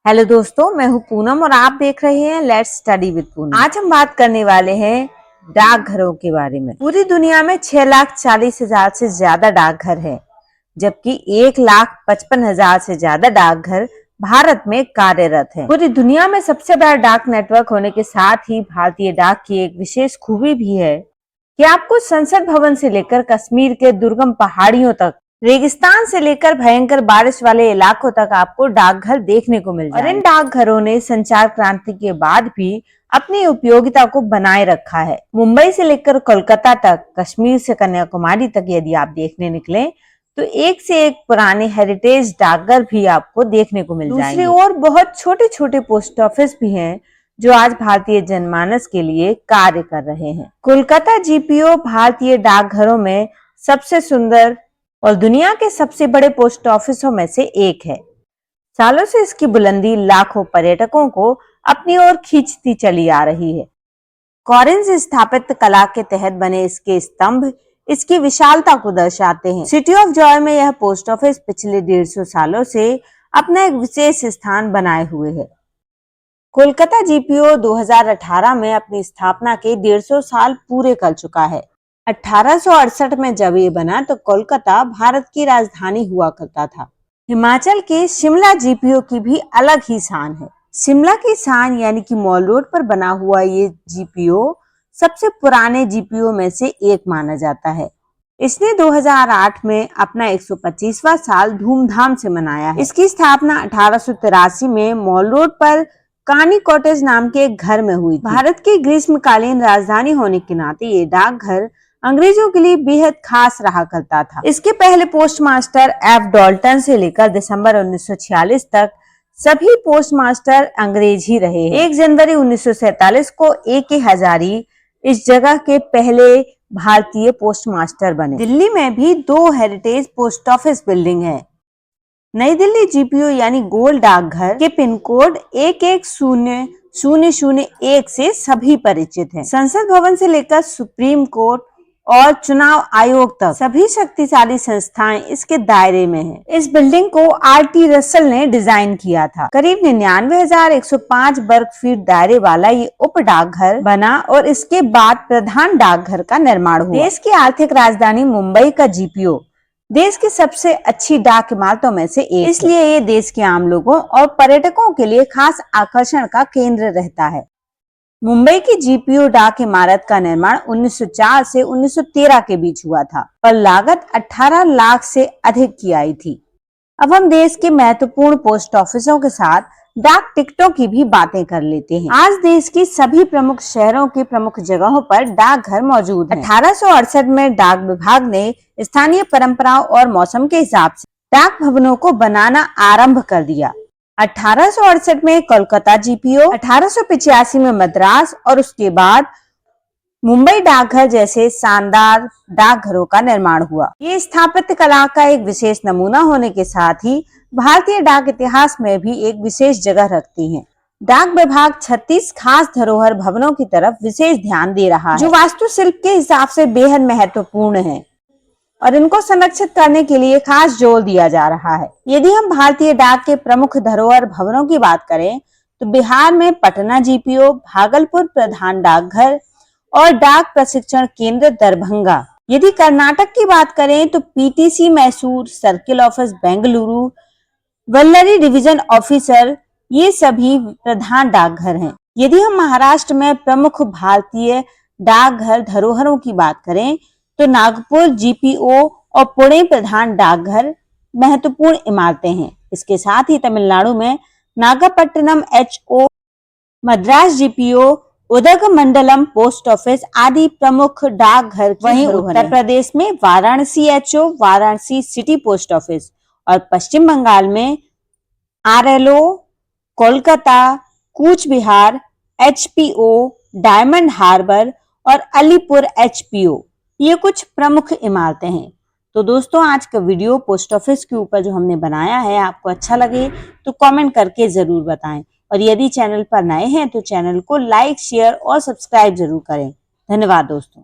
Hello दोस्तों, मैं हूं पूनम और आप देख रहे हैं लेट्स स्टडी विद पूनम। आज हम बात करने वाले हैं डाकघरों के बारे में। पूरी दुनिया में 6,40,000 से ज्यादा डाकघर है, जबकि 1,55,000 से ज्यादा डाकघर भारत में कार्यरत है। पूरी दुनिया में सबसे बड़ा डाक नेटवर्क होने के साथ ही भारतीय डाक की एक विशेष खूबी भी है कि आपको संसद भवन से लेकर कश्मीर के दुर्गम पहाड़ियों तक, रेगिस्तान से लेकर भयंकर बारिश वाले इलाकों तक आपको डाकघर देखने को मिल जाएंगे। और इन डाकघरों ने संचार क्रांति के बाद भी अपनी उपयोगिता को बनाए रखा है। मुंबई से लेकर कोलकाता तक, कश्मीर से कन्याकुमारी तक यदि आप देखने निकले तो एक से एक पुराने हेरिटेज डाकघर भी आपको देखने को मिल जाएंगे। दूसरी ओर बहुत छोटे छोटे पोस्ट ऑफिस भी हैं जो आज भारतीय जनमानस के लिए कार्य कर रहे हैं। कोलकाता जीपीओ भारतीय डाकघरों में सबसे सुंदर और दुनिया के सबसे बड़े पोस्ट ऑफिसों में से एक है। सालों से इसकी बुलंदी लाखों पर्यटकों को अपनी ओर खींचती चली आ रही है। कॉरिंज स्थापत्य कला के तहत बने इसके स्तंभ इसकी विशालता को दर्शाते हैं। सिटी ऑफ जॉय में यह पोस्ट ऑफिस पिछले 150 सालों से अपना एक विशेष स्थान बनाए हुए है। कोलकाता जीपीओ 2018 में अपनी स्थापना के 150 साल पूरे कर चुका है। 1868 में जब ये बना तो कोलकाता भारत की राजधानी हुआ करता था। हिमाचल के शिमला जीपीओ की भी अलग ही शान है। शिमला की शान यानी कि मॉल रोड पर बना हुआ ये जीपीओ सबसे पुराने जीपीओ में से एक माना जाता है। इसने 2008 में अपना 125वां साल धूमधाम से मनाया है। इसकी स्थापना 1883 में मॉल रोड पर कानी कॉटेज नाम के एक घर में हुई थी। भारत की ग्रीष्मकालीन राजधानी होने के नाते ये डाकघर अंग्रेजों के लिए बेहद खास रहा करता था। इसके पहले पोस्ट मास्टर एफ डॉल्टन से लेकर दिसंबर 1946 तक सभी पोस्ट मास्टर अंग्रेज ही रहे हैं। 1 जनवरी 1947 को A.K. हजारी इस जगह के पहले भारतीय पोस्ट मास्टर बने। दिल्ली में भी 2 हेरिटेज पोस्ट ऑफिस बिल्डिंग है। नई दिल्ली जीपीओ यानी गोल डाकघर के पिन कोड 110001 से सभी परिचित हैं। संसद भवन से लेकर सुप्रीम कोर्ट और चुनाव आयोग तक सभी शक्तिशाली संस्थाएं इसके दायरे में हैं। इस बिल्डिंग को R.T. रसल ने डिजाइन किया था। करीब 99,105 वर्ग फीट दायरे वाला ये उप डाकघर बना और इसके बाद प्रधान डाकघर का निर्माण हुआ। देश की आर्थिक राजधानी मुंबई का जीपीओ देश की सबसे अच्छी डाक इमारतों में से एक, इसलिए ये देश के आम लोगों और पर्यटकों के लिए खास आकर्षण का केंद्र रहता है। मुंबई की जीपीओ डाक इमारत का निर्माण 1904 से 1913 के बीच हुआ था, पर लागत 18 लाख से अधिक की आई थी। अब हम देश के महत्वपूर्ण पोस्ट ऑफिसों के साथ डाक टिकटों की भी बातें कर लेते हैं। आज देश की सभी प्रमुख शहरों की प्रमुख जगहों पर डाकघर मौजूद हैं। 1868 में डाक विभाग ने स्थानीय परंपराओं और मौसम के हिसाब से डाक भवनों को बनाना आरंभ कर दिया। 1868 में कोलकाता जीपीओ, 1885 में मद्रास और उसके बाद मुंबई डाकघर जैसे शानदार डाकघरों का निर्माण हुआ। ये स्थापत्य कला का एक विशेष नमूना होने के साथ ही भारतीय डाक इतिहास में भी एक विशेष जगह रखती हैं। डाक विभाग 36 खास धरोहर भवनों की तरफ विशेष ध्यान दे रहा है, जो वास्तुशिल्प के हिसाब से बेहद महत्वपूर्ण है और इनको संरक्षित करने के लिए खास जोर दिया जा रहा है। यदि हम भारतीय डाक के प्रमुख धरोहर भवनों की बात करें तो बिहार में पटना जीपीओ, भागलपुर प्रधान डाकघर और डाक प्रशिक्षण केंद्र दरभंगा। यदि कर्नाटक की बात करें तो PTC Mysore, circle office Bengaluru, Vallari division officer, ये सभी प्रधान डाकघर हैं। यदि हम महाराष्ट्र में प्रमुख भारतीय डाकघर धरोहरों की बात करें तो नागपुर जीपीओ और पुणे प्रधान डाकघर महत्वपूर्ण इमारतें हैं। इसके साथ ही तमिलनाडु में Nagapattinam HO, Madras GPO, Udhagamandalam post office आदि प्रमुख डाकघर की वहीं उत्तर प्रदेश में Varanasi HO, Varanasi city post office और पश्चिम बंगाल में RLO, कोलकाता, कूच बिहार HPO, डायमंड हार्बर और अलीपुर HPO ये कुछ प्रमुख इमारतें हैं। तो दोस्तों, आज का वीडियो पोस्ट ऑफिस के ऊपर जो हमने बनाया है आपको अच्छा लगे तो कमेंट करके जरूर बताएं और यदि चैनल पर नए हैं तो चैनल को लाइक, शेयर और सब्सक्राइब जरूर करें। धन्यवाद दोस्तों।